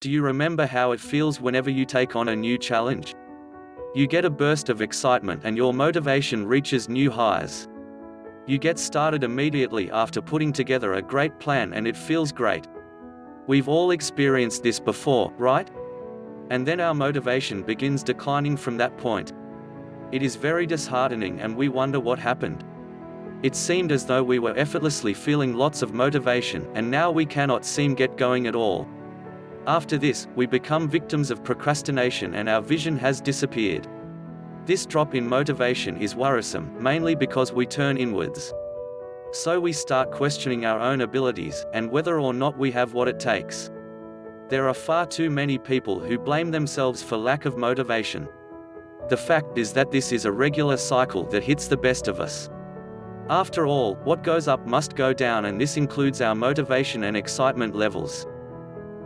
Do you remember how it feels whenever you take on a new challenge? You get a burst of excitement and your motivation reaches new highs. You get started immediately after putting together a great plan and it feels great. We've all experienced this before, right? And then our motivation begins declining from that point. It is very disheartening and we wonder what happened. It seemed as though we were effortlessly feeling lots of motivation and now we cannot seem get going at all. After this, we become victims of procrastination and our vision has disappeared. This drop in motivation is worrisome, mainly because we turn inwards. So we start questioning our own abilities, and whether or not we have what it takes. There are far too many people who blame themselves for lack of motivation. The fact is that this is a regular cycle that hits the best of us. After all, what goes up must go down, and this includes our motivation and excitement levels.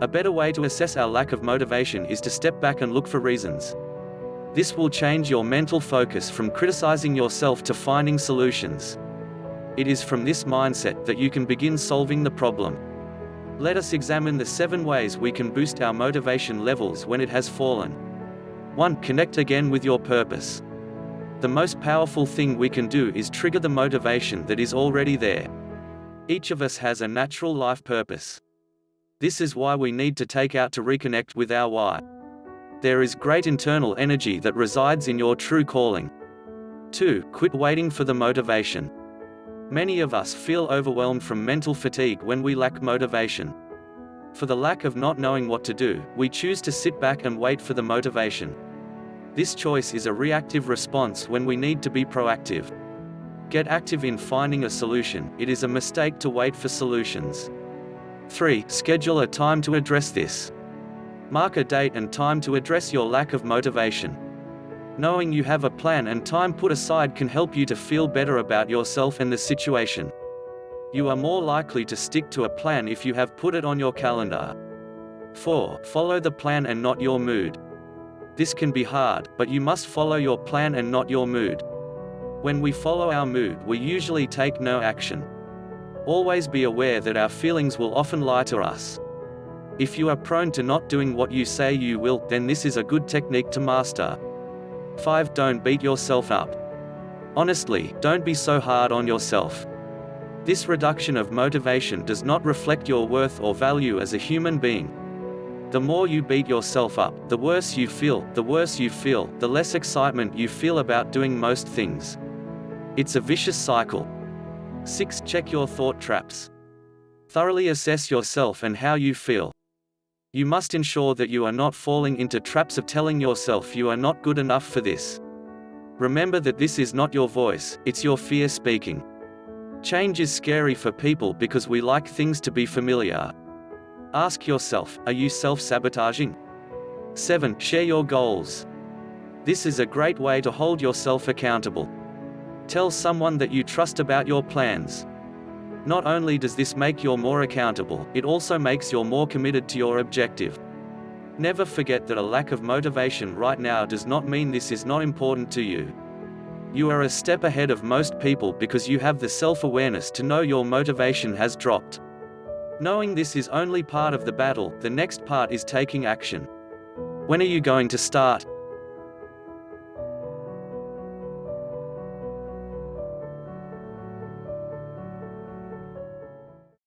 A better way to assess our lack of motivation is to step back and look for reasons. This will change your mental focus from criticizing yourself to finding solutions. It is from this mindset that you can begin solving the problem. Let us examine the 7 ways we can boost our motivation levels when it has fallen. 1. Connect again with your purpose. The most powerful thing we can do is trigger the motivation that is already there. Each of us has a natural life purpose. This is why we need to take out to reconnect with our why. There is great internal energy that resides in your true calling. 2. Quit waiting for the motivation. Many of us feel overwhelmed from mental fatigue when we lack motivation. For the lack of not knowing what to do, we choose to sit back and wait for the motivation. This choice is a reactive response when we need to be proactive. Get active in finding a solution. It is a mistake to wait for solutions. 3. Schedule a time to address this. Mark a date and time to address your lack of motivation. Knowing you have a plan and time put aside can help you to feel better about yourself and the situation. You are more likely to stick to a plan if you have put it on your calendar. 4. Follow the plan and not your mood. This can be hard, but you must follow your plan and not your mood. When we follow our mood, we usually take no action. Always be aware that our feelings will often lie to us. If you are prone to not doing what you say you will, then this is a good technique to master. 5. Don't beat yourself up. Honestly, don't be so hard on yourself. This reduction of motivation does not reflect your worth or value as a human being. The more you beat yourself up, the worse you feel, the less excitement you feel about doing most things. It's a vicious cycle. 6. Check your thought traps. Thoroughly assess yourself and how you feel. You must ensure that you are not falling into traps of telling yourself you are not good enough for this. Remember that this is not your voice, it's your fear speaking. Change is scary for people because we like things to be familiar. Ask yourself, are you self-sabotaging? 7. Share your goals. This is a great way to hold yourself accountable. Tell someone that you trust about your plans. Not only does this make you more accountable, it also makes you more committed to your objective. Never forget that a lack of motivation right now does not mean this is not important to you. You are a step ahead of most people because you have the self-awareness to know your motivation has dropped. Knowing this is only part of the battle, the next part is taking action. When are you going to start?